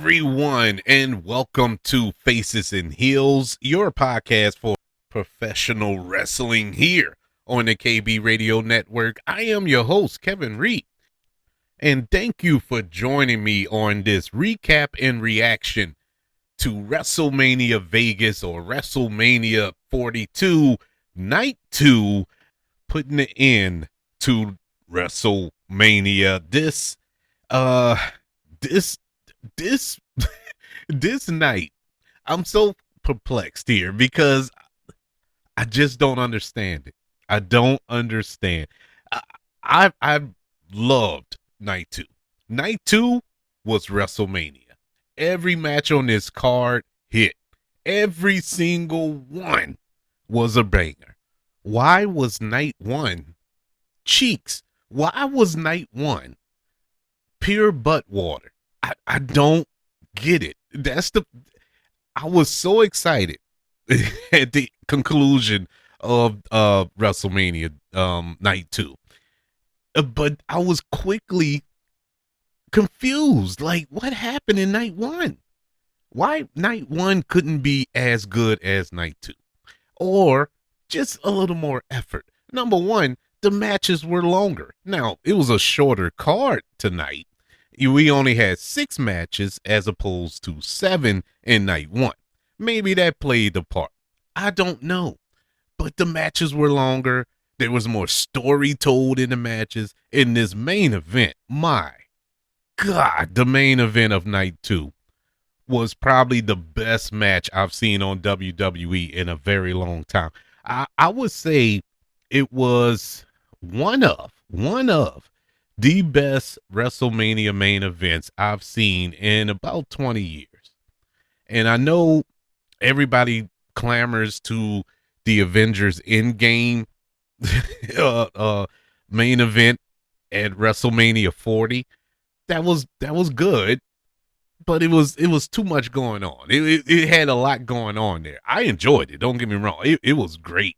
everyone, and welcome to Faces and Heels, your podcast for professional wrestling here on the KB Radio Network. I am your host, Kevin Reed, and thank you for joining me on this recap and reaction to WrestleMania Vegas or WrestleMania 42, Night 2, putting it in to WrestleMania. Uh, this this this night, I'm so perplexed here because I just don't understand it. I don't understand. I I've loved night two. Night two was WrestleMania. Every match on this card hit. Every single one was a banger. Why was night one cheeks? Why was night one pure butt water? I don't get it. I was so excited at the conclusion of WrestleMania night two. But I was quickly confused. Like, what happened in night one? Why night one couldn't be as good as night two? Or just a little more effort. Number one, the matches were longer. Now, it was a shorter card tonight. We only had 6 matches as opposed to 7 in night one. Maybe that played a part. I don't know. But the matches were longer. There was more story told in the matches. In this main event, my God, the main event of night 2 was probably the best match I've seen on WWE in a very long time. I would say it was one of the best WrestleMania main events I've seen in about 20 years. And I know everybody clamors to the Avengers Endgame main event at WrestleMania 40. That was good, but it was too much going on. It had a lot going on there. I enjoyed it. Don't get me wrong. It was great.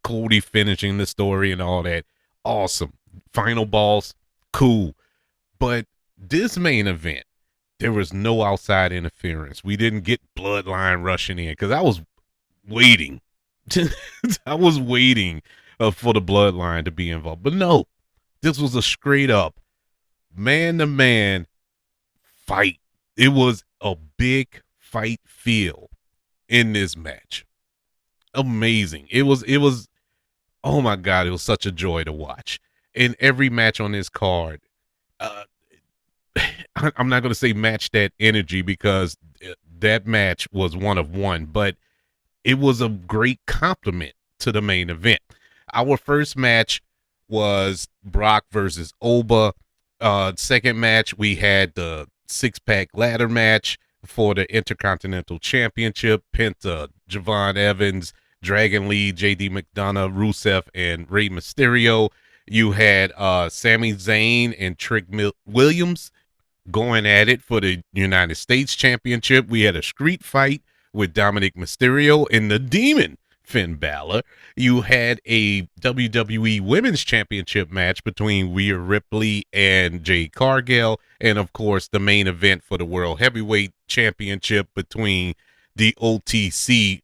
Cody finishing the story and all that. Awesome. Final balls. Cool. But this main event, there was no outside interference. We didn't get Bloodline rushing in because I was waiting. I was waiting for the Bloodline to be involved. But no, this was a straight up man-to-man fight. It was a big fight feel in this match. Amazing. It was, oh my God, it was such a joy to watch. In every match on this card, I'm not going to say match that energy because that match was one of one, but it was a great compliment to the main event. Our first match was Brock versus Oba. Second match, we had the 6-pack ladder match for the Intercontinental Championship. Penta, Javon Evans, Dragon Lee, JD McDonough, Rusev, and Rey Mysterio. You had Sami Zayn and Trick Williams going at it for the United States Championship. We had a street fight with Dominic Mysterio and the Demon, Finn Balor. You had a WWE Women's Championship match between Rhea Ripley and Jade Cargill. And, of course, the main event for the World Heavyweight Championship between the OTC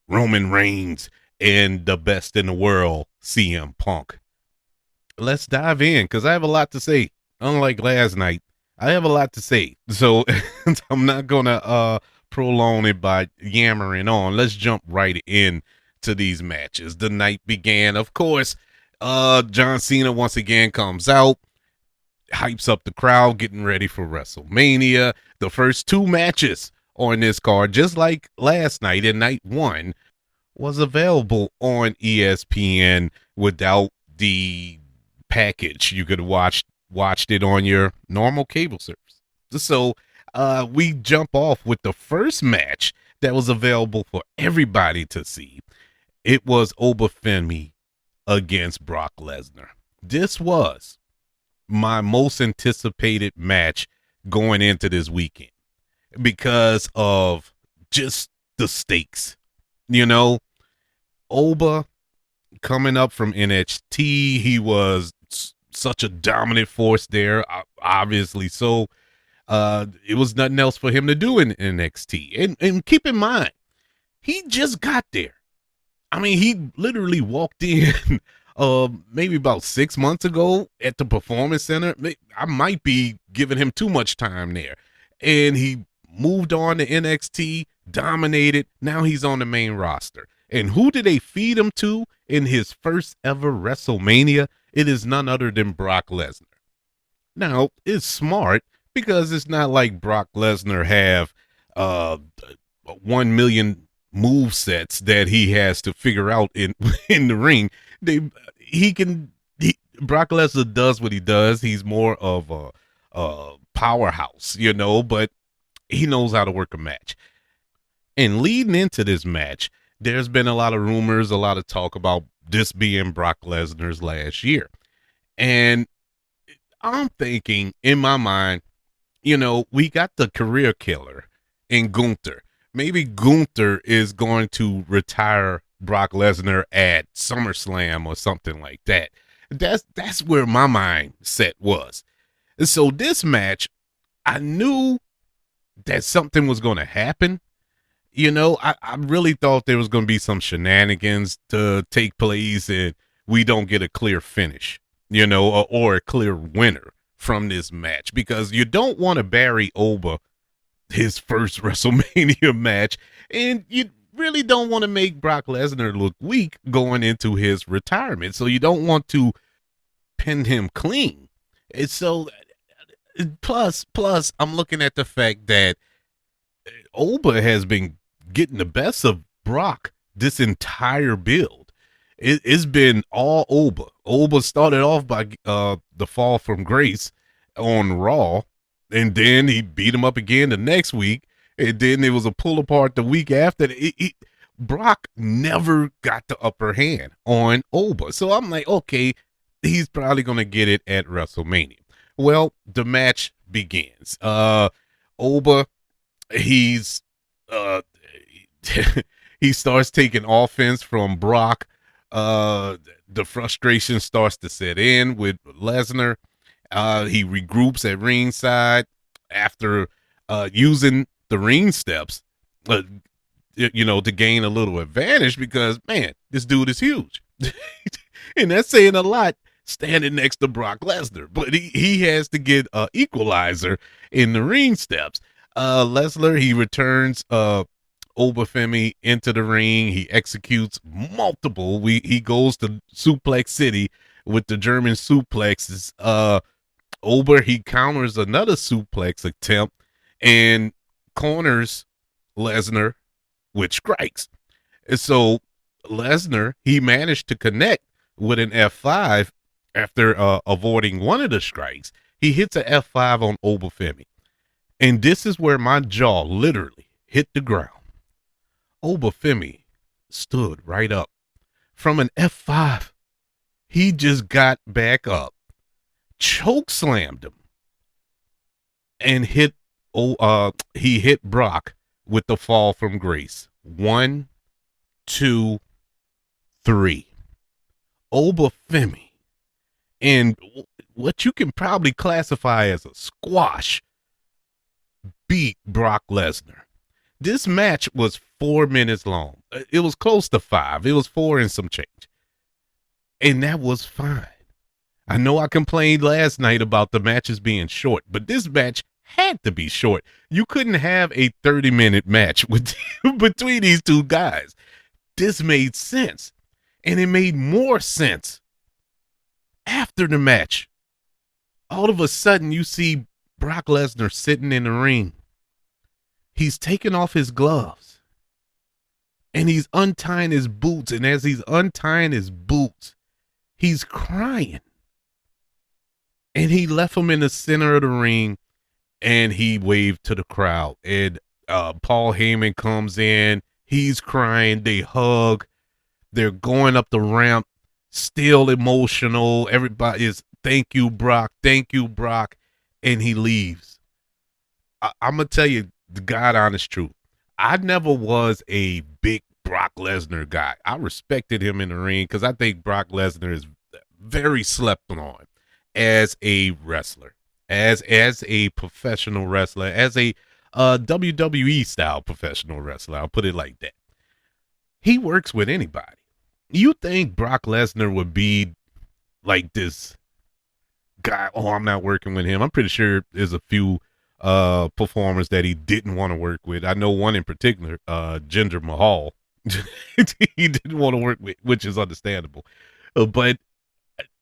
Roman Reigns and the best in the world, CM Punk. Let's dive in because I have a lot to say. Unlike last night, I have a lot to say. So I'm not going to prolong it by yammering on. Let's jump right in to these matches. The night began, of course. John Cena once again comes out, hypes up the crowd, getting ready for WrestleMania. The first 2 matches on this card, just like last night in night 1, was available on ESPN without the package. You could watched it on your normal cable service. So we jump off with the first match that was available for everybody to see. It was Oba Femi against Brock Lesnar. This was my most anticipated match going into this weekend because of just the stakes. You know, Oba coming up from NXT, he was such a dominant force there, obviously. So It was nothing else for him to do in NXT. And keep in mind, he just got there. I mean, he literally walked in maybe about 6 months ago at the Performance Center. I might be giving him too much time there. And he moved on to NXT, dominated. Now he's on the main roster. And who did they feed him to in his first ever WrestleMania? It is none other than Brock Lesnar. Now, it's smart because it's not like Brock Lesnar have 1 million move sets that he has to figure out in in the ring. Brock Lesnar does what he does. He's more of a powerhouse, but he knows how to work a match. And leading into this match, there's been a lot of rumors, a lot of talk about this being Brock Lesnar's last year. And I'm thinking in my mind, we got the career killer in Gunther. Maybe Gunther is going to retire Brock Lesnar at SummerSlam or something like that. That's where my mindset was. And so this match, I knew that something was going to happen. I really thought there was going to be some shenanigans to take place and we don't get a clear finish, or a clear winner from this match, because you don't want to bury Oba his first WrestleMania match, and you really don't want to make Brock Lesnar look weak going into his retirement. So you don't want to pin him clean. And so plus I'm looking at the fact that Oba has been getting the best of Brock this entire build. It's been all Oba. Oba started off by the fall from grace on Raw, and then he beat him up again the next week, and then it was a pull apart the week after. Brock never got the upper hand on Oba. So I'm like, okay, he's probably going to get it at WrestleMania. Well, the match begins. Oba, he's he starts taking offense from Brock. The frustration starts to set in with Lesnar. He regroups at ringside after using the ring steps, to gain a little advantage, because, man, this dude is huge. And that's saying a lot standing next to Brock Lesnar. But he has to get an equalizer in the ring steps. Lesnar, he returns Oba Femi into the ring. He executes multiple. He goes to Suplex City with the German suplexes. Oba, he counters another suplex attempt and corners Lesnar with strikes. And so Lesnar, he managed to connect with an F5 after avoiding one of the strikes. He hits an F5 on Oba Femi. And this is where my jaw literally hit the ground. Oba Femi stood right up. From an F5, he just got back up, choke slammed him, and he hit Brock with the fall from grace. 1, 2, 3. Oba Femi, and what you can probably classify as a squash, beat Brock Lesnar. This match was 4 minutes long. It was close to 5. It was 4 and some change. And that was fine. I know I complained last night about the matches being short, but this match had to be short. You couldn't have a 30-minute match between these two guys. This made sense. And it made more sense after the match. All of a sudden, you see Brock Lesnar sitting in the ring. He's taking off his gloves. And he's untying his boots. And as he's untying his boots, he's crying. And he left him in the center of the ring, and he waved to the crowd. And Paul Heyman comes in. He's crying. They hug. They're going up the ramp, still emotional. Everybody is, thank you, Brock. Thank you, Brock. And he leaves. I'm going to tell you the God honest truth. I never was a big Brock Lesnar guy. I respected him in the ring because I think Brock Lesnar is very slept on as a wrestler. as a professional wrestler, as a WWE style professional wrestler. I'll put it like that. He works with anybody. You think Brock Lesnar would be like this guy? Oh, I'm not working with him. I'm pretty sure there's a few performers that he didn't want to work with. I know one in particular, Jinder Mahal. He didn't want to work with, which is understandable. But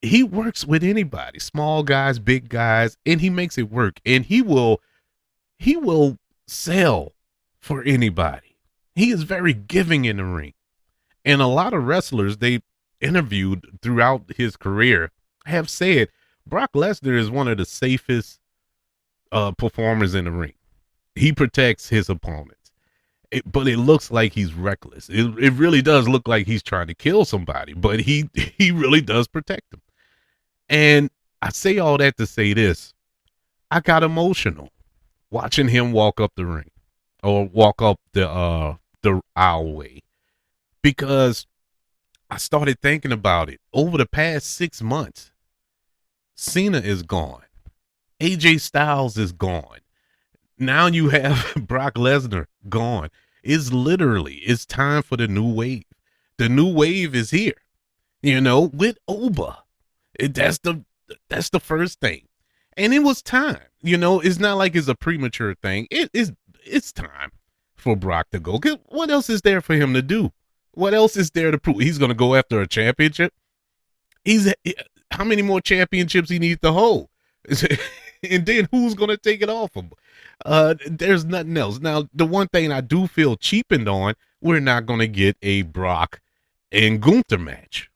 he works with anybody, small guys, big guys, and he makes it work. And he will sell for anybody. He is very giving in the ring. And a lot of wrestlers they interviewed throughout his career have said Brock Lesnar is one of the safest performers in the ring. He protects his opponents. But it looks like he's reckless. It really does look like he's trying to kill somebody, but he really does protect them. And I say all that to say this. I got emotional watching him walk up the ring or walk up the aisleway because I started thinking about it. Over the past 6 months, Cena is gone. AJ Styles is gone. Now you have Brock Lesnar gone. It's time for the new wave. The new wave is here, with Oba. That's the first thing. And it was time. It's not like it's a premature thing. It's time for Brock to go. What else is there for him to do? What else is there to prove? He's going to go after a championship? How many more championships he needs to hold? And then who's going to take it off him? There's nothing else. Now, the one thing I do feel cheapened on, we're not going to get a Brock and Gunther match.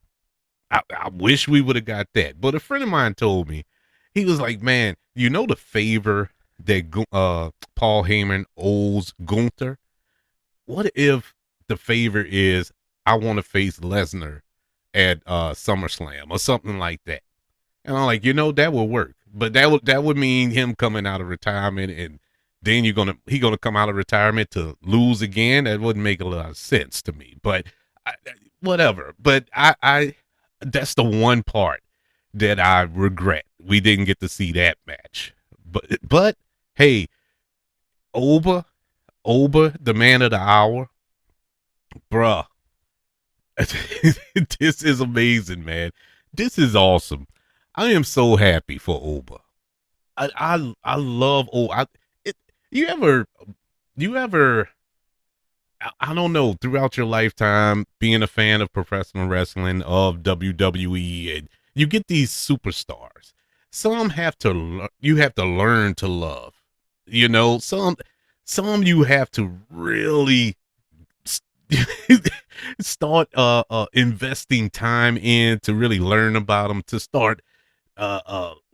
I wish we would have got that. But a friend of mine told me, he was like, man, the favor that Paul Heyman owes Gunther? What if the favor is I want to face Lesnar at SummerSlam or something like that? And I'm like, that would work. But that would mean him coming out of retirement, and then he gonna come out of retirement to lose again. That wouldn't make a lot of sense to me. But whatever. But I that's the one part that I regret. We didn't get to see that match. But hey, Oba, the man of the hour, bruh. This is amazing, man. This is awesome. I am so happy for Oba. I love Oba. You ever I don't know, throughout your lifetime being a fan of professional wrestling, of WWE, and you get these superstars. Some you have to learn to love. Some you have to really start investing time in to really learn about them, to start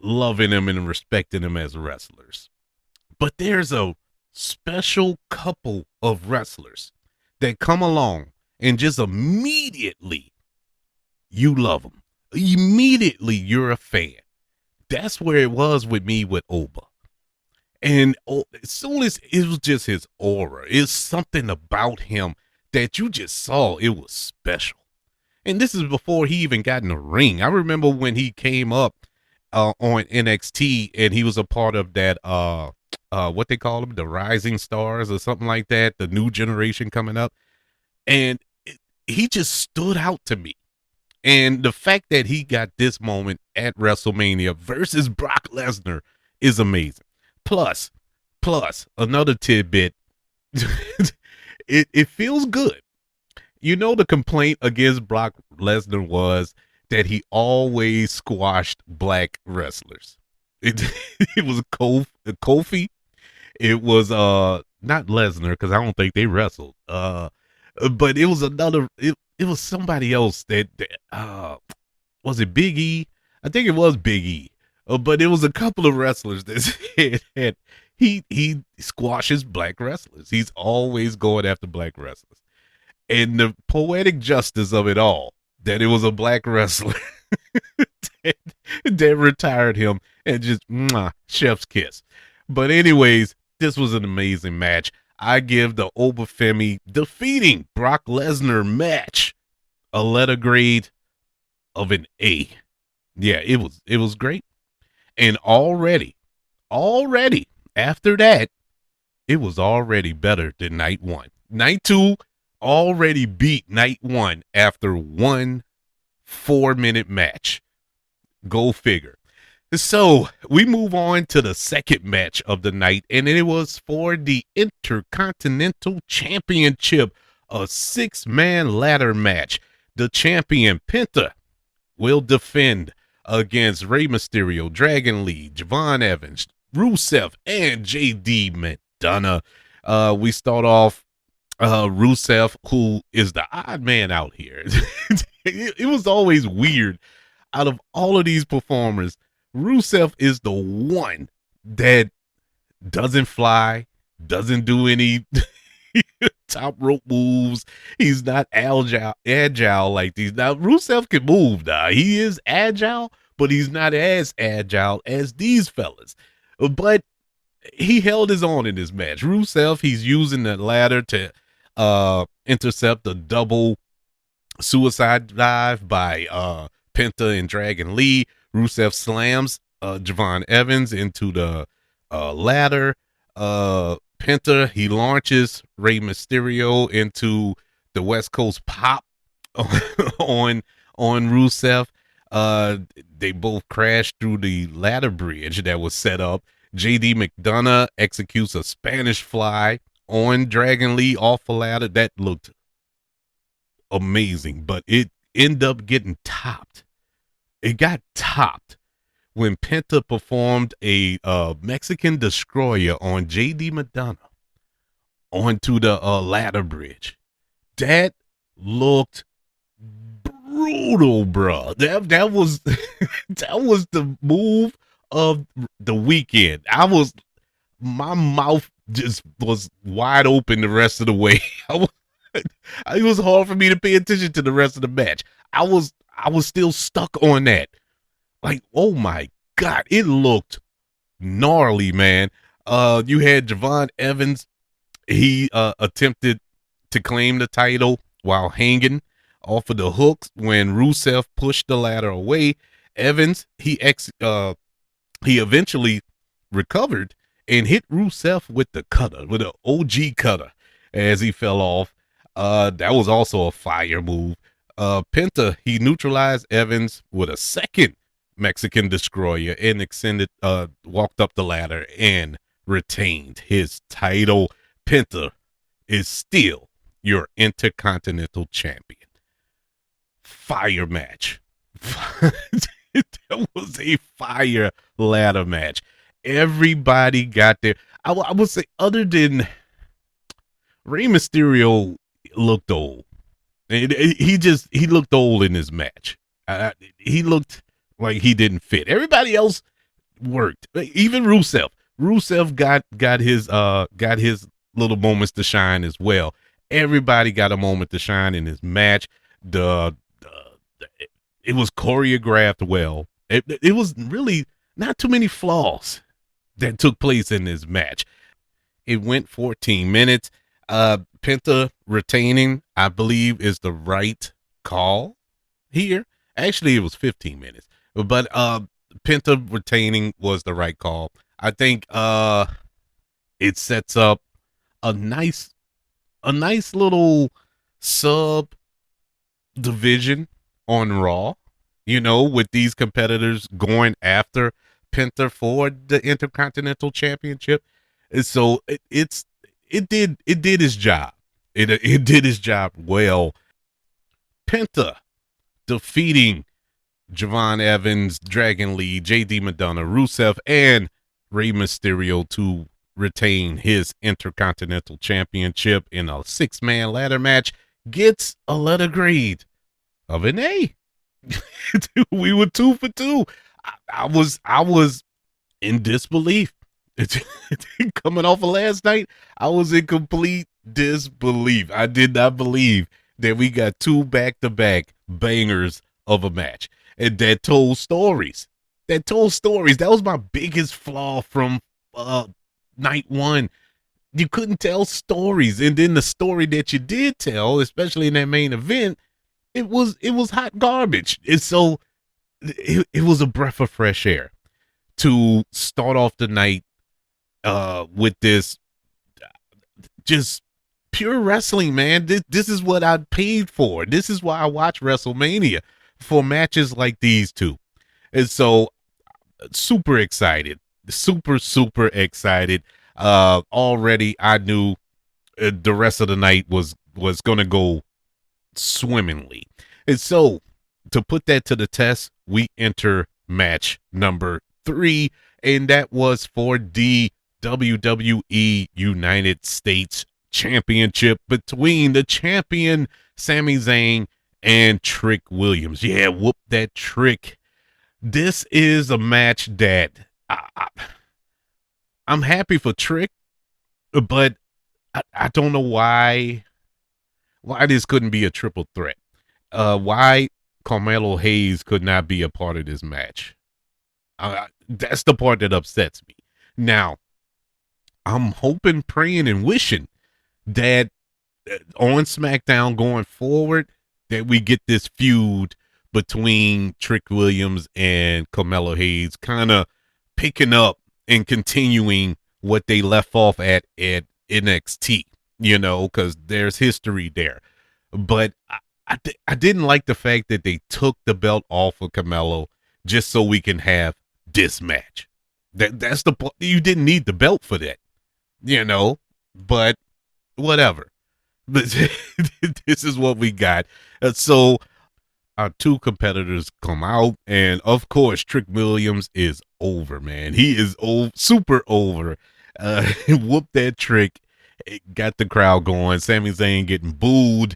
loving them and respecting them as wrestlers. But there's a special couple of wrestlers that come along and just immediately you love them. Immediately you're a fan. That's where it was with me with Oba. And as soon as it was just his aura, it's something about him that you just saw. It was special. And this is before he even got in the ring. I remember when he came up on NXT and he was a part of that, what they call them, the Rising Stars or something like that, the new generation coming up. And he just stood out to me. And the fact that he got this moment at WrestleMania versus Brock Lesnar is amazing. Plus, another tidbit, it feels good. The complaint against Brock Lesnar was that he always squashed black wrestlers. It was Kofi. It was not Lesnar, because I don't think they wrestled. But it was it was somebody else that was it Big E? I think it was Big E. But it was a couple of wrestlers that said he squashes black wrestlers. He's always going after black wrestlers. And the poetic justice of it all, that it was a black wrestler that retired him and just chef's kiss. But anyways, this was an amazing match. I give the Oba Femi defeating Brock Lesnar match a letter grade of an A. Yeah, it was great. And already already, after that, it was already better than night one. Night two already beat night one after one 4-minute match. Go figure. So we move on to the second match of the night, and it was for the Intercontinental Championship, a 6-man ladder match. The champion Penta will defend against Rey Mysterio, Dragon Lee, Javon Evans, Rusev, and JD McDonough. We start off Rusev, who is the odd man out here. It was always weird. Out of all of these performers, Rusev is the one that doesn't fly, doesn't do any top rope moves. He's not agile like these. Now, Rusev can move now. He is agile, but he's not as agile as these fellas. But he held his own in this match. Rusev, he's using the ladder to intercept a double suicide dive by Penta and Dragon Lee. Rusev slams Javon Evans into the ladder. Penta, he launches Rey Mysterio into the West Coast pop on Rusev. They both crash through the ladder bridge that was set up. JD McDonough executes a Spanish fly on Dragon Lee off a ladder. That looked amazing, but it ended up getting topped. It got topped when Penta performed a Mexican destroyer on JD McDonough onto the ladder bridge. That looked brutal, bro. That was that was the move of the weekend. My mouth just was wide open the rest of the way. It was hard for me to pay attention to the rest of the match. I was still stuck on that. Like, oh my God, it looked gnarly, man. You had Javon Evans. He attempted to claim the title while hanging off of the hooks when Rusev pushed the ladder away. Evans, he eventually recovered and hit Rusev with the cutter, with an OG cutter as he fell off. That was also a fire move. Penta, he neutralized Evans with a second Mexican destroyer and walked up the ladder and retained his title. Penta is still your Intercontinental Champion. Fire match. That was a fire ladder match. Everybody got there. I would say, other than Rey Mysterio, looked old. He looked old in this match. He looked like he didn't fit. Everybody else worked. Even Rusev. Rusev got his little moments to shine as well. Everybody got a moment to shine in this match. It was choreographed well. It was really not too many flaws that took place in this match. It went 14 minutes. Penta retaining, I believe, is the right call here. Actually, it was 15 minutes, but Penta retaining was the right call. I think it sets up a nice little sub division on Raw, with these competitors going after Penta for the Intercontinental Championship. And so it did its job. It did its job well. Penta defeating Javon Evans, Dragon Lee, JD McDonough, Rusev, and Rey Mysterio to retain his Intercontinental Championship in a 6-man ladder match gets a letter grade of an A. We were 2 for 2. I was in disbelief. Coming off of last night, I was in complete disbelief. I did not believe that we got 2 back-to-back bangers of a match and that told stories. That was my biggest flaw from night one. You couldn't tell stories, and then the story that you did tell, especially in that main event, it was hot garbage. And so it was a breath of fresh air to start off the night with this just pure wrestling, man. This is what I paid for. This is why I watch WrestleMania, for matches like these two. And so super excited, super excited. Already I knew the rest of the night was going to go swimmingly. And so to put that to the test, we enter match number 3, and that was for the WWE United States Championship between the champion Sami Zayn and Trick Williams. Yeah, whoop that Trick. This is a match that I'm happy for Trick, but I don't know why this couldn't be a triple threat. Why Carmelo Hayes could not be a part of this match. That's the part that upsets me. Now, I'm hoping, praying, and wishing that on SmackDown going forward, that we get this feud between Trick Williams and Carmelo Hayes kind of picking up and continuing what they left off at NXT, because there's history there. But I didn't like the fact that they took the belt off of Carmelo just so we can have this match. That's the point. You didn't need the belt for that, but whatever. But this is what we got. So our two competitors come out, and of course, Trick Williams is over, man. He is super over. Whoop that Trick. It got the crowd going. Sami Zayn getting booed,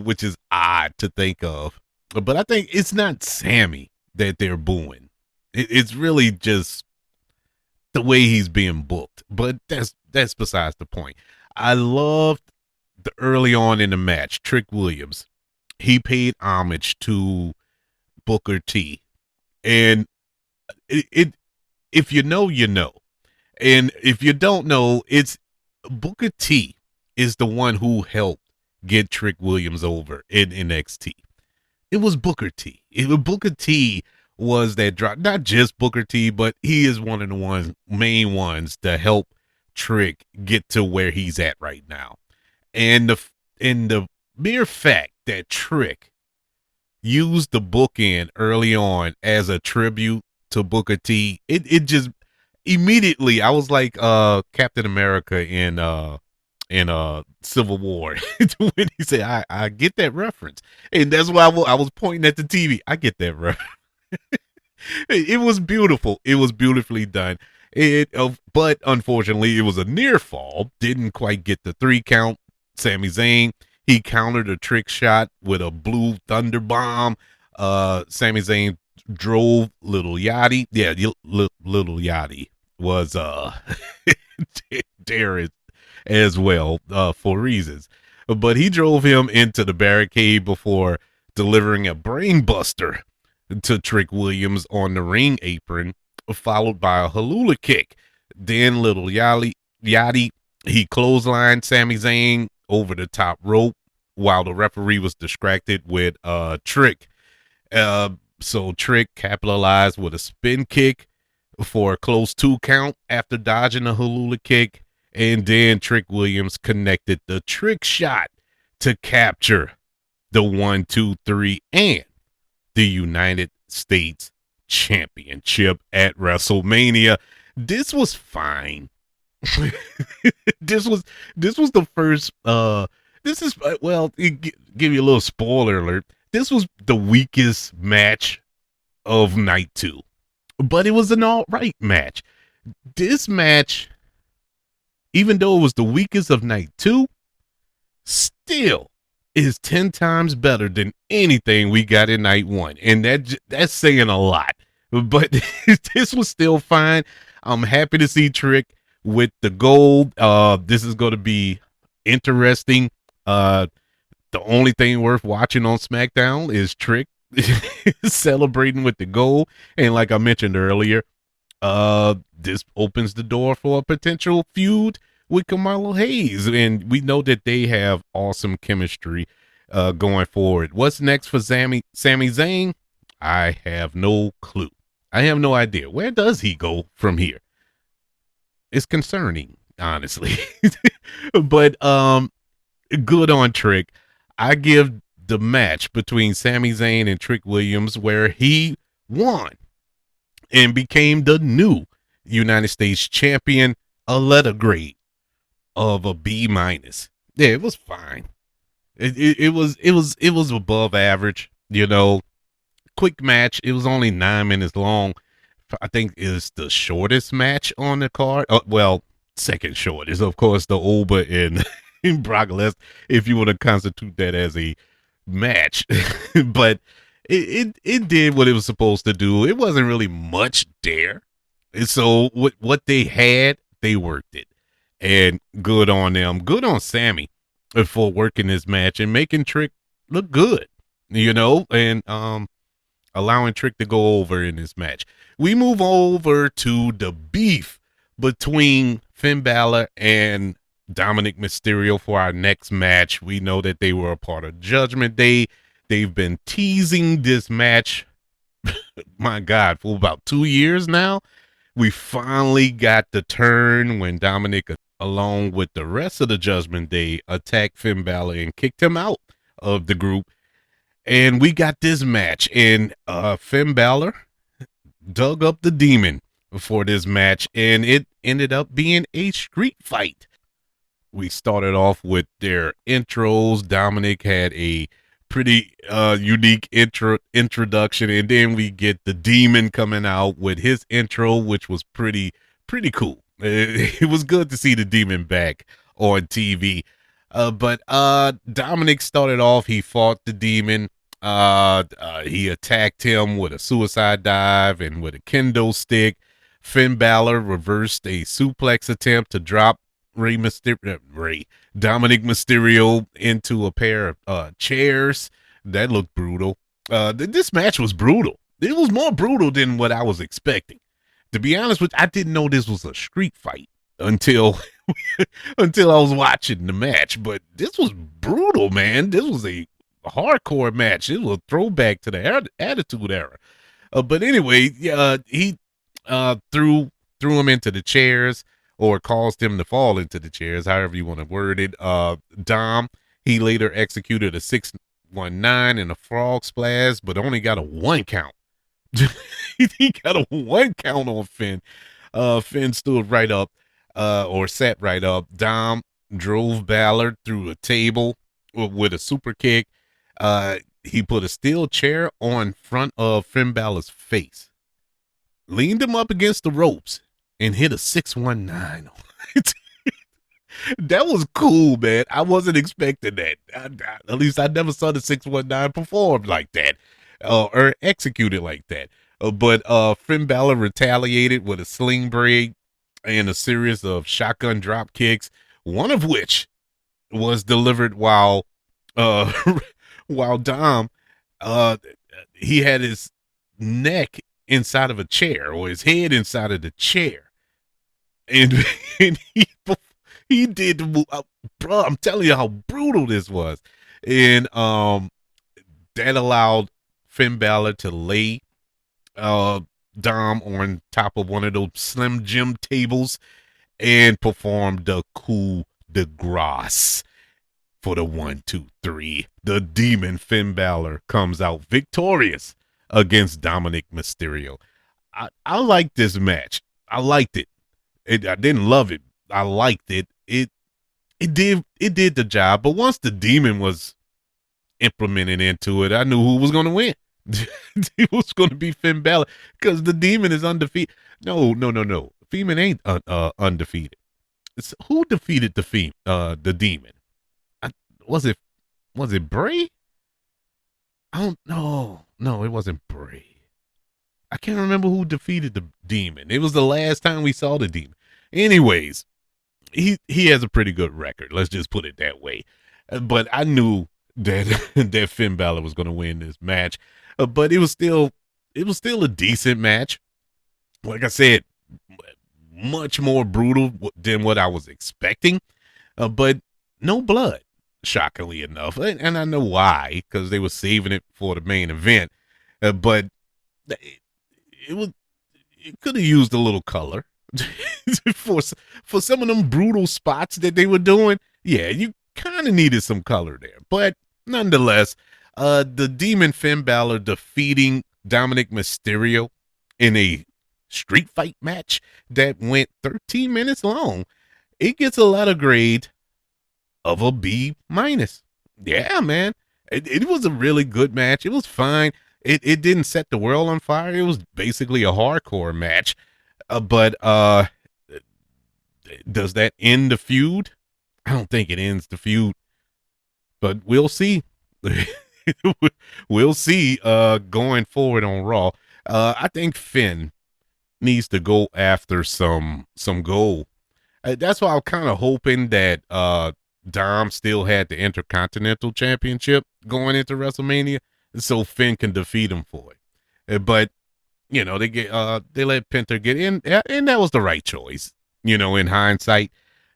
which is odd to think of. But I think it's not Sami that they're booing. It's really just the way he's being booked. But that's besides the point. I loved the early on in the match, Trick Williams. He paid homage to Booker T. And if you know, you know. And if you don't know, it's Booker T is the one who helped get Trick Williams over in NXT. It was Booker T. Booker T was that drop. Not just Booker T, but he is one of the main ones to help Trick get to where he's at right now. And the mere fact that Trick used the bookend early on as a tribute to Booker T, it just immediately, I was like Captain America in Civil War when he said, I get that reference. And that's why I was pointing at the TV. I get that reference. It was beautiful. It was beautifully done. But unfortunately, it was a near fall. Didn't quite get the 3 count. Sami Zayn, he countered a Trick shot with a blue thunder bomb. Sami Zayn drove Little Yachty. Yeah, Little Yachty was there as well for reasons. But he drove him into the barricade before delivering a brainbuster to Trick Williams on the ring apron, followed by a Hallula kick. Then Little Yachty, he clotheslined Sami Zayn over the top rope while the referee was distracted with Trick. So Trick capitalized with a spin kick for a close 2 count after dodging a Hallula kick, and then Trick Williams connected the Trick shot to capture the 1, 2, 3 and the United States Championship at WrestleMania. This was fine. This was the first this is give you a little spoiler alert. This was the weakest match of night 2, but it was an all right match. This match, even though it was the weakest of night 2, still is 10 times better than anything we got in night 1, and that's saying a lot. But this was still fine. I'm happy to see Trick with the gold. This is going to be interesting. The only thing worth watching on SmackDown is Trick celebrating with the gold. And like I mentioned earlier, this opens the door for a potential feud with Carmelo Hayes. And we know that they have awesome chemistry going forward. What's next for Sami Zayn? I have no clue. I have no idea. Where does he go from here? It's concerning, honestly. But good on Trick. I give the match between Sami Zayn and Trick Williams where he won and became the new United States champion a letter grade of a B minus. Yeah, it was fine. It was above average, you know. Quick match. It was only 9 minutes long. I think is the shortest match on the card. Well, second shortest, of course, the Oba and, and Brock Lesnar, if you want to constitute that as a match. But it did what it was supposed to do. It wasn't really much there. And so what they had, they worked it. And good on them. Good on Sammy for working this match and making Trick look good. And allowing Trick to go over in this match. We move over to the beef between Finn Balor and Dominic Mysterio for our next match. We know that they were a part of Judgment Day. They've been teasing this match, my God, for about 2 years now. We finally got the turn when Dominic, along with the rest of the Judgment Day, attacked Finn Balor and kicked him out of the group. And we got this match, and Finn Balor dug up the demon for this match, and it ended up being a street fight. We started off with their intros. Dominic had a pretty unique introduction, and then we get the demon coming out with his intro, which was pretty cool. It was good to see the demon back on TV. But Dominic started off, he fought the demon. He attacked him with a suicide dive and with a kendo stick. Finn Balor reversed a suplex attempt to drop Dominic Mysterio into a pair of chairs. That looked brutal. This match was brutal. It was more brutal than what I was expecting. To be honest with you, I didn't know this was a street fight until until I was watching the match. But this was brutal, man. This was a hardcore match. It was a throwback to the Attitude Era. But anyway, he threw him into the chairs, or caused him to fall into the chairs, however you want to word it. Dom, he later executed a 619 and a frog splash, but only got a 1 count. He got a 1 count on Finn. Finn stood right up, or sat right up. Dom drove Balor through a table with a super kick. He put a steel chair on front of Finn Balor's face, leaned him up against the ropes, and hit a 619. That was cool, man. I wasn't expecting that. At least I never saw the 619 performed like that, or executed like that. But Finn Balor retaliated with a sling break and a series of shotgun drop kicks, one of which was delivered while Dom, he had his neck inside of a chair, or his head inside of the chair, and he did the move. Bro, I'm telling you how brutal this was. And that allowed Finn Balor to lay Dom on top of one of those Slim Jim tables and perform the coup de grace for the 1, 2, 3. The demon Finn Balor comes out victorious against Dominic Mysterio. I liked this match. I liked it. I didn't love it. I liked it. It did the job. But once the demon was implemented into it, I knew who was going to win. It was going to be Finn Balor, because the demon is undefeated. No. Demon ain't undefeated. Who defeated the demon? Was it Bray? I don't know. No, it wasn't Bray. I can't remember who defeated the demon. It was the last time we saw the demon. Anyways, he has a pretty good record. Let's just put it that way. But I knew that Finn Balor was going to win this match. But it was still a decent match. Like I said, much more brutal than what I was expecting. But no blood, shockingly enough. And I know why, because they were saving it for the main event. But it you could have used a little color for for some of them brutal spots that they were doing. Yeah, you kind of needed some color there, but nonetheless, the Demon Finn Balor defeating Dominic Mysterio in a street fight match that went 13 minutes long. It gets a lot of grade of a B minus. Yeah, man. It was a really good match. It was fine. It didn't set the world on fire. It was basically a hardcore match. But does that end the feud? I don't think it ends the feud, but we'll see. We'll see going forward on Raw. I think Finn needs to go after some gold. That's why I'm kind of hoping that Dom still had the Intercontinental Championship going into WrestleMania, so Finn can defeat him for it. But they let Penta get in, and that was the right choice. In hindsight.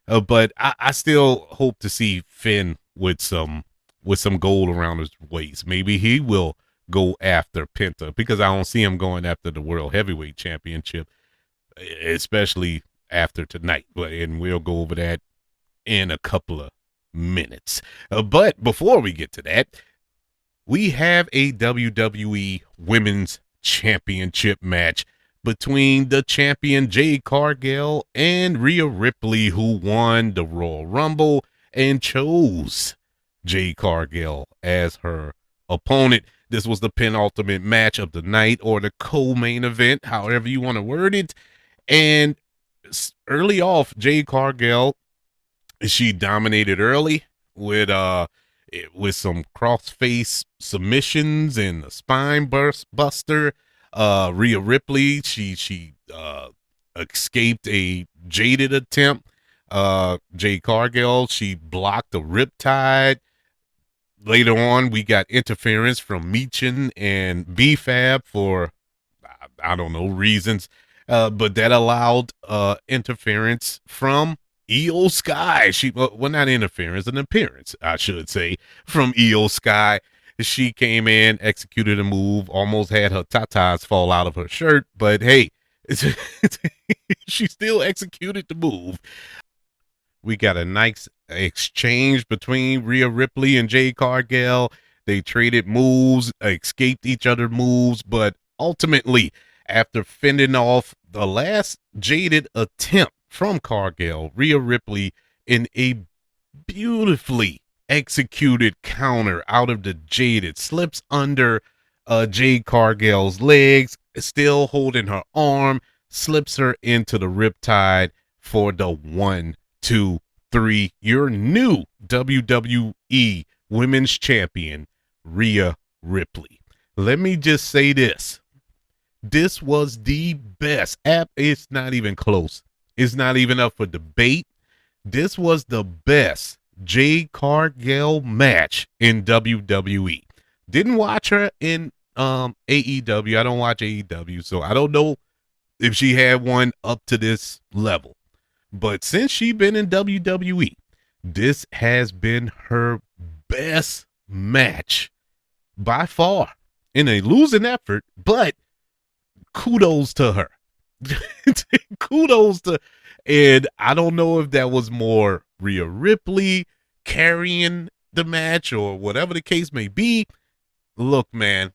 But I still hope to see Finn with some gold around his waist. Maybe he will go after Penta, because I don't see him going after the World Heavyweight Championship, especially after tonight. And we'll go over that in a couple of minutes. But before we get to that, we have a WWE Women's Championship match between the champion Jade Cargill and Rhea Ripley, who won the Royal Rumble and chose Jade Cargill as her opponent. This was the penultimate match of the night, or the co-main event, however you want to word it. And early off, Jade Cargill, she dominated early with some crossface submissions and a spine buster. Rhea Ripley, she escaped a jaded attempt. Jade Cargill, she blocked a riptide. Later on, we got interference from Meechin and B-Fab for, I don't know, reasons. But that allowed interference from Io Sky. Well, not interference, an appearance, I should say, from Io Sky. She came in, executed a move, almost had her tatas fall out of her shirt, but hey, she still executed the move. We got a nice exchange between Rhea Ripley and Jade Cargill. They traded moves, escaped each other moves, but ultimately, after fending off the last jaded attempt from Cargill, Rhea Ripley, in a beautifully executed counter out of the jaded, slips under Jade Cargill's legs, still holding her arm, slips her into the riptide for the 1, 2, 3. Your new WWE Women's Champion, Rhea Ripley. Let me just say this. This was the best. It's not even close. It's not even up for debate. This was the best Jade Cargill match in WWE. Didn't watch her in AEW. I don't watch AEW, so I don't know if she had one up to this level. But since she's been in WWE, this has been her best match by far, in a losing effort, but kudos to her. Kudos to, and I don't know if that was more Rhea Ripley carrying the match or whatever the case may be. Look, man,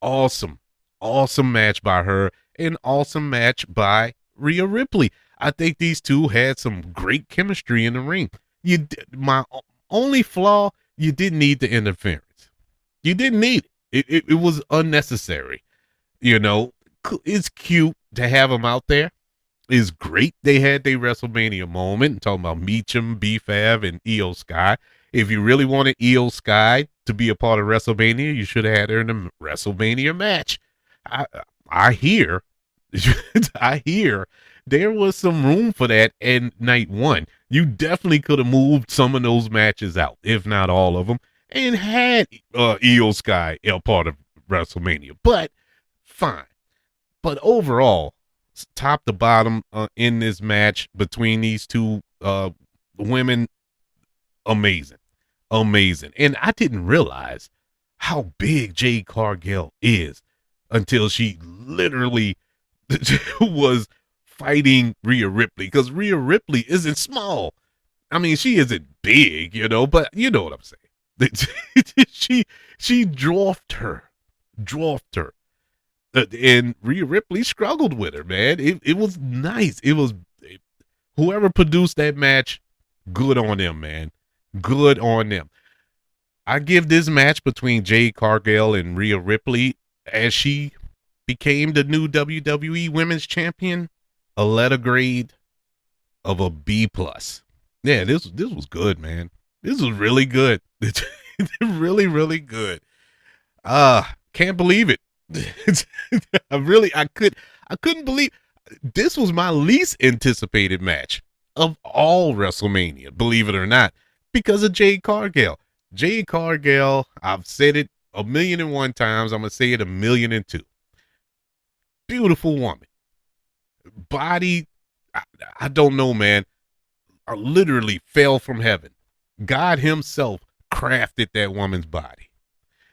awesome match by her, and awesome match by Rhea Ripley. I think these two had some great chemistry in the ring. My only flaw, you didn't need the interference. You didn't need it. It was unnecessary. It's cute to have them out there. It's great they had their WrestleMania moment. I'm talking about Meechin, B-Fab, and Io Sky. If you really wanted Io Sky to be a part of WrestleMania, you should have had her in the WrestleMania match. I hear there was some room for that in night one. You definitely could have moved some of those matches out, if not all of them, and had Io Sky a part of WrestleMania. But fine. But overall, top to bottom in this match between these two women, amazing. And I didn't realize how big Jade Cargill is until she literally was fighting Rhea Ripley, because Rhea Ripley isn't small. I mean, she isn't big, but you know what I'm saying. she dwarfed her, and Rhea Ripley struggled with her. Man, it was nice. It was whoever produced that match. Good on them, man. Good on them. I give this match between Jade Cargill and Rhea Ripley, as she became the new WWE Women's Champion, a letter grade of a B plus. Yeah, this was good, man. This was really good. It's really, really good. Can't believe it. I couldn't believe this was my least anticipated match of all WrestleMania, believe it or not, because of Jade Cargill. Jade Cargill, I've said it 1,000,001 times. I'm gonna say it 1,000,002. Beautiful woman. Body, I don't know, man. I literally fell from heaven. God himself crafted that woman's body.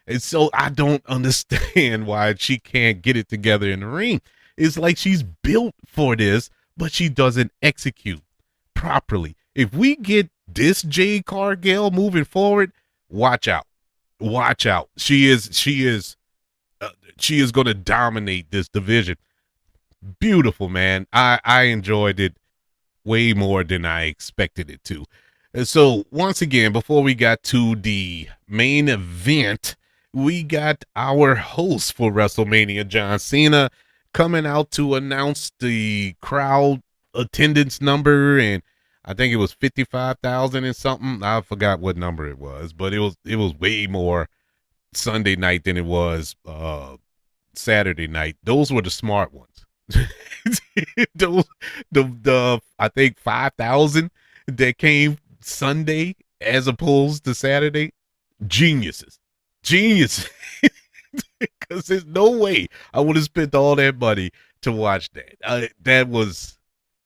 And so I don't understand why she can't get it together in the ring. It's like she's built for this, but she doesn't execute properly. If we get this Jade Cargill moving forward, watch out. Watch out. She is going to dominate this division. Beautiful, man. I enjoyed it way more than I expected it to. And so once again, before we got to the main event, we got our host for WrestleMania, John Cena, coming out to announce the crowd attendance number, and I think it was 55,000 and something. I forgot what number it was, but it was way more Sunday night than it was Saturday night. Those were the smart ones. Those the I think 5,000 that came Sunday as opposed to Saturday. Geniuses. Because there's no way I would have spent all that money to watch that. That was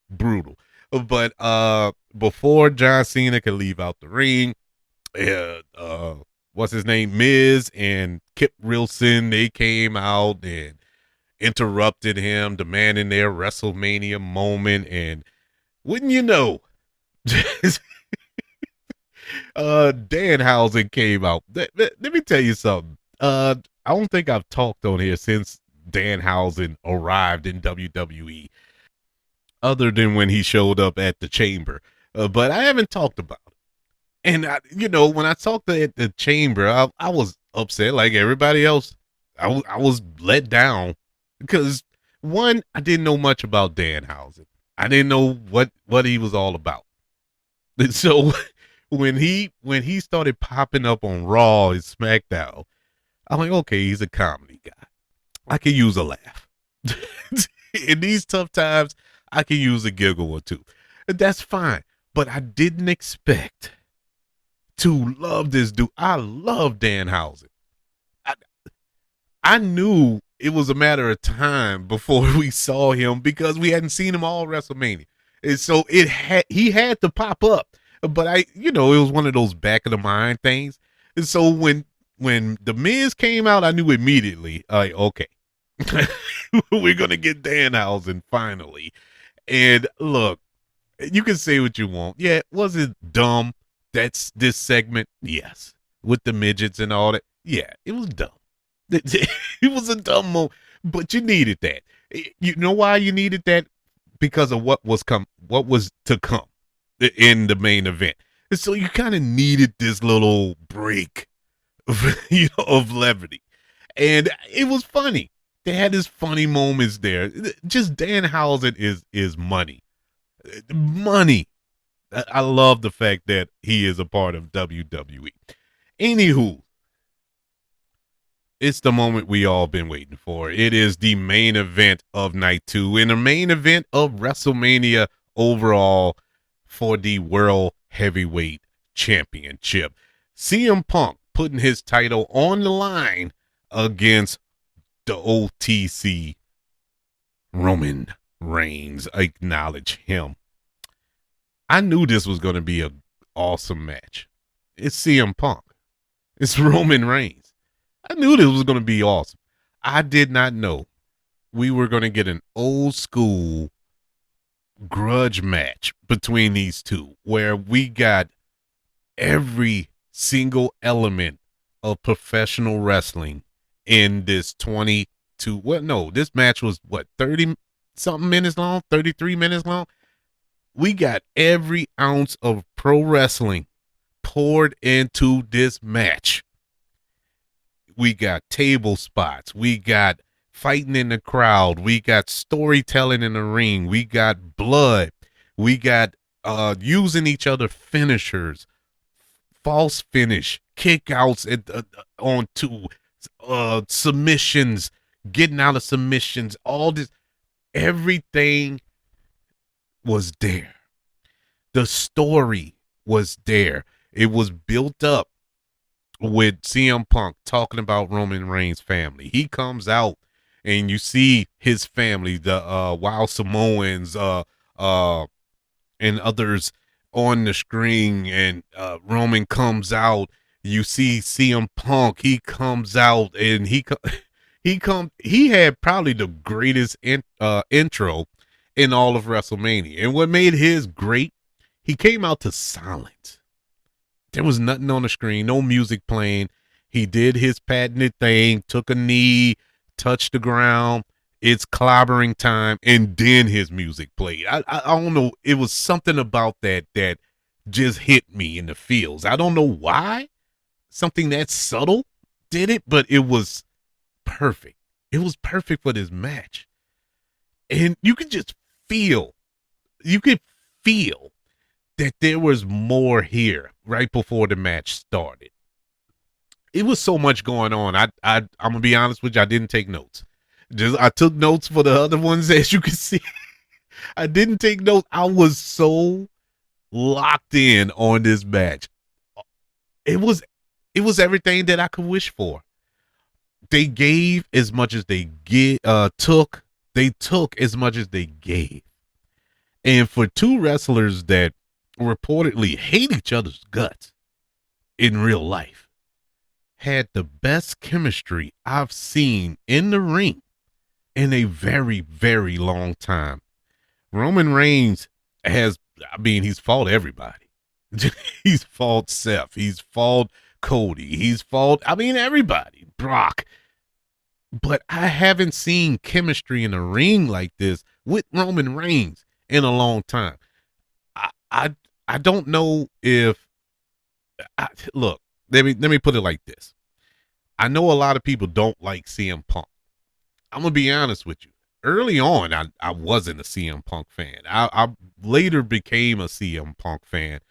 brutal. But before John Cena could leave out the ring, what's his name, Miz and Kip Wilson, they came out and interrupted him, demanding their WrestleMania moment. And wouldn't you know, Danhausen came out. Let me tell you something. I don't think I've talked on here since Danhausen arrived in WWE, other than when he showed up at the Chamber. But I haven't talked about it. And when I talked at the Chamber, I was upset like everybody else. I was let down because, one, I didn't know much about Danhausen. I didn't know what he was all about. And so when he started popping up on Raw and SmackDown, I'm like, okay, he's a comedy guy. I can use a laugh. In these tough times, I can use a giggle or two. That's fine. But I didn't expect to love this dude. I love Danhausen. I knew it was a matter of time before we saw him because we hadn't seen him all WrestleMania. And so he had to pop up. But it was one of those back of the mind things. And so when the Miz came out, I knew immediately, okay, we're going to get Danhausen finally. And look, you can say what you want. Yeah, was it dumb? That's this segment. Yes. With the midgets and all that. Yeah, it was dumb. It was a dumb moment, but you needed that. You know why you needed that? Because of what was to come in the main event. And so you kind of needed this little break of levity. And it was funny. They had his funny moments there. Just Danhausen is money. Money. I love the fact that he is a part of WWE. Anywho, it's the moment we all been waiting for. It is the main event of night 2 and the main event of WrestleMania overall for the World Heavyweight Championship. CM Punk putting his title on the line against the OTC Roman Reigns. Acknowledge him. I knew this was going to be an awesome match. It's CM Punk. It's Roman Reigns. I knew this was going to be awesome. I did not know we were going to get an old school grudge match between these two where we got every single element of professional wrestling in this 22 well no this match was what 30 something minutes long, 33 minutes long. We got every ounce of pro wrestling poured into this match. We got table spots, we got fighting in the crowd, we got storytelling in the ring, we got blood, we got using each other finishers, false finish, kickouts on to submissions, getting out of submissions, all this, everything was there. The story was there. It was built up with CM Punk talking about Roman Reigns' family. He comes out and you see his family, the Wild Samoans, and others on the screen, and Roman comes out. You see CM Punk. He comes out and he had probably the greatest intro in all of WrestleMania. And what made his great, he came out to silence. There was nothing on the screen, no music playing. He did his patented thing, took a knee, touched the ground. It's clobbering time, and then his music played. I don't know. It was something about that just hit me in the feels. I don't know why. Something that subtle did it, but it was perfect. It was perfect for this match. And you could just feel, that there was more here right before the match started. It was so much going on. I'm gonna be honest with you, I didn't take notes. I took notes for the other ones, as you can see. I didn't take notes. I was so locked in on this match. It was everything that I could wish for. They gave as much as they took. They took as much as they gave. And for two wrestlers that reportedly hate each other's guts in real life, had the best chemistry I've seen in the ring in a very, very long time. Roman Reigns he's fought everybody. He's fought Seth. He's fought Cody. He's fought, everybody. Brock. But I haven't seen chemistry in a ring like this with Roman Reigns in a long time. I don't know if look, let me put it like this. I know a lot of people don't like CM Punk. I'm gonna be honest with you. Early on, I wasn't a CM Punk fan. I later became a CM Punk fan.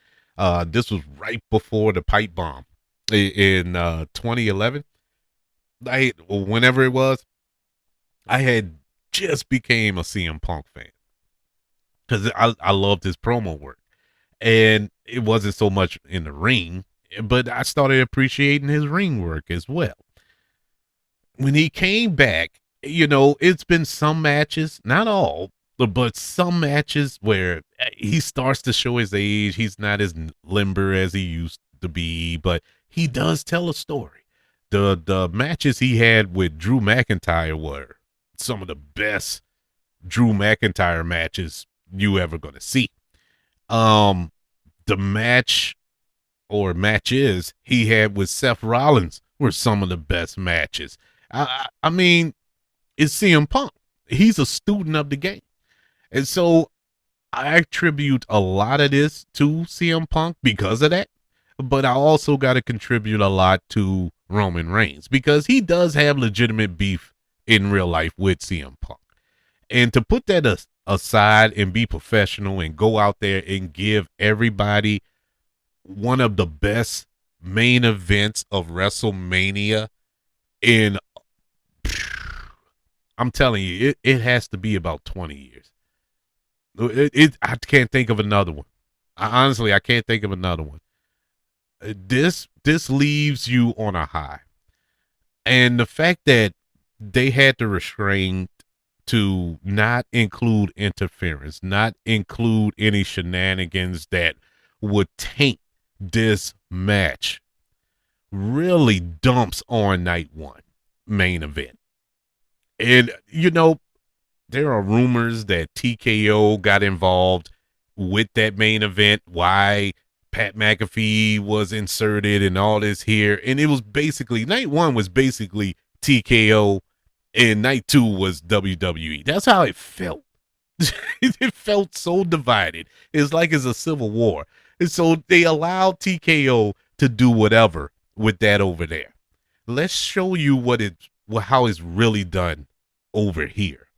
This was right before the pipe bomb in 2011. Whenever it was, I had just became a CM Punk fan because I loved his promo work. And it wasn't so much in the ring, but I started appreciating his ring work as well. When he came back, it's been some matches, not all, but some matches where he starts to show his age. He's not as limber as he used to be, but he does tell a story. The matches he had with Drew McIntyre were some of the best Drew McIntyre matches you ever gonna see. The matches he had with Seth Rollins were some of the best matches. I mean, it's CM Punk. He's a student of the game. And so I attribute a lot of this to CM Punk because of that. But I also got to contribute a lot to Roman Reigns because he does have legitimate beef in real life with CM Punk. And to put that aside and be professional and go out there and give everybody one of the best main events of WrestleMania I'm telling you, it has to be about 20 years. I can't think of another one. Honestly, I can't think of another one. This leaves you on a high. And the fact that they had the restraint to not include interference, not include any shenanigans that would taint this match, really dumps on night one main event. And, there are rumors that TKO got involved with that main event, why Pat McAfee was inserted and all this here. And it was basically, night one was basically TKO and night two was WWE. That's how it felt. It felt so divided. It's like it's a civil war. And so they allowed TKO to do whatever with that over there. Let's show you how it's really done over here.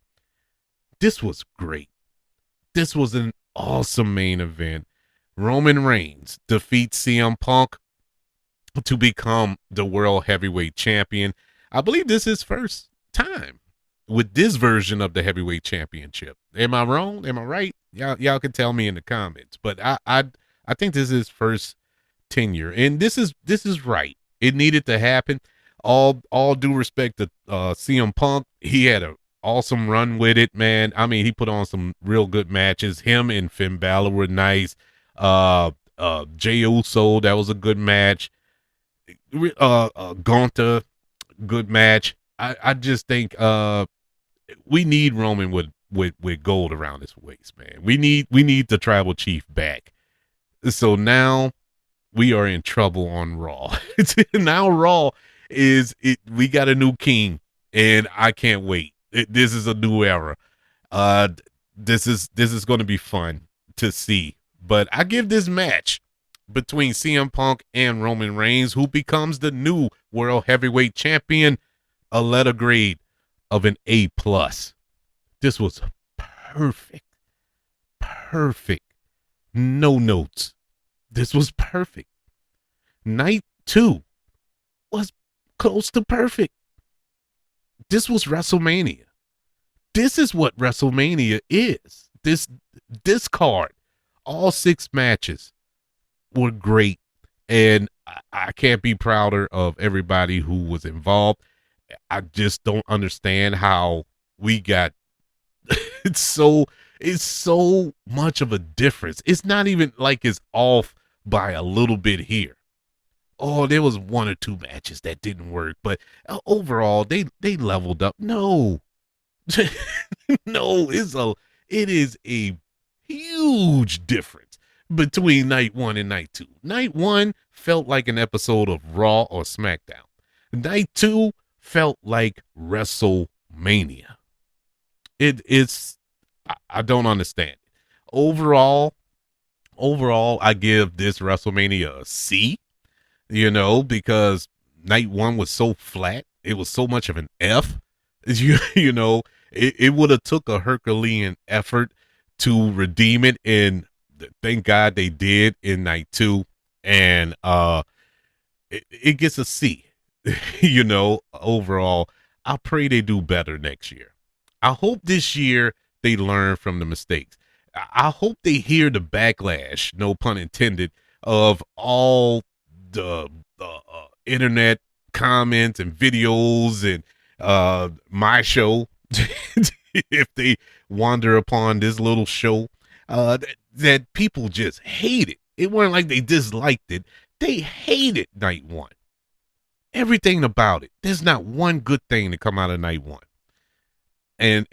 This was great. This was an awesome main event. Roman Reigns defeats CM Punk to become the World Heavyweight Champion. I believe this is his first time with this version of the Heavyweight Championship. Am I wrong? Am I right? Y'all can tell me in the comments. But I think this is his first tenure, and this is right. It needed to happen. All due respect to CM Punk, he had an awesome run with it, man. I mean, he put on some real good matches. Him and Finn Balor were nice. Jey Uso, that was a good match. Gunther, good match. I just think we need Roman with gold around his waist, man. We need the tribal chief back. So now we are in trouble on Raw. Now Raw we got a new king, and I can't wait. This is a new era. This is going to be fun to see. But I give this match between CM Punk and Roman Reigns, who becomes the new World Heavyweight Champion, a letter grade of an A+. This was perfect. No notes. This was perfect. Night 2 was close to perfect. This was WrestleMania. This is what WrestleMania is. This card, all 6 matches were great, and I can't be prouder of everybody who was involved. I just don't understand how we got it's so much of a difference. It's not even like it's off by a little bit here. Oh, there was 1 or 2 matches that didn't work, but overall they leveled up. No. No, it is a huge difference between night 1 and night 2. Night 1 felt like an episode of Raw or SmackDown. Night 2 felt like WrestleMania. I don't understand it. Overall, I give this WrestleMania a C, because night 1 was so flat. It was so much of an F. It would have took a Herculean effort to redeem it, and thank God they did in night 2. And it gets a C. Overall, I pray they do better next year. I hope this year they learn from the mistakes. I hope they hear the backlash, no pun intended, of all the internet comments and videos and my show. If they wander upon this little show, that people just hate it. It wasn't like they disliked it. They hated night 1. Everything about it. There's not one good thing to come out of night 1. And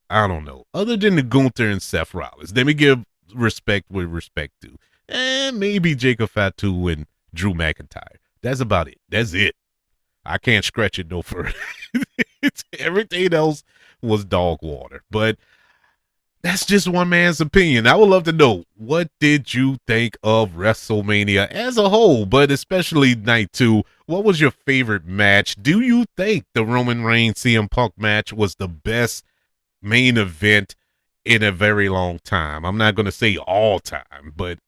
I don't know. Other than the Gunther and Seth Rollins, let me give respect where respect to. And maybe Jacob Fatu and Drew McIntyre. That's about it. That's it. I can't stretch it no further. Everything else was dog water. But that's just one man's opinion. I would love to know, what did you think of WrestleMania as a whole, but especially night 2? What was your favorite match? Do you think the Roman Reigns CM Punk match was the best main event in a very long time? I'm not going to say all time, but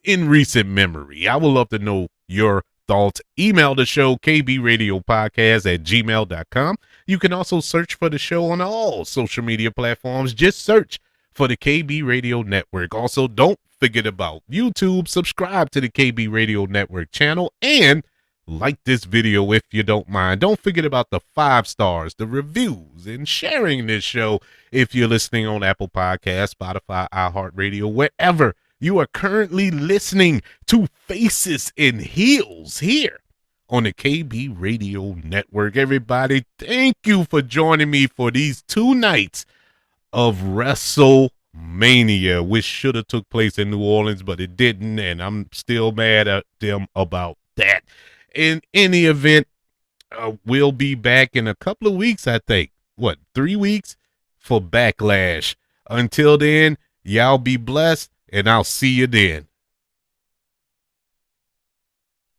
in recent memory. I would love to know your thoughts. Email the show, kbradiopodcast@gmail.com. You can also search for the show on all social media platforms. Just search for the KB Radio Network. Also, don't forget about YouTube. Subscribe to the KB Radio Network channel and like this video if you don't mind. Don't forget about the 5 stars, the reviews, and sharing this show if you're listening on Apple Podcasts, Spotify, iHeartRadio, wherever you are currently listening to Faces and Heels here on the KB Radio Network. Everybody, thank you for joining me for these 2 nights of WrestleMania, which should have took place in New Orleans, but it didn't, and I'm still mad at them about that. In any event, we'll be back in a couple of weeks, I think. 3 weeks for Backlash. Until then, y'all be blessed, and I'll see you then.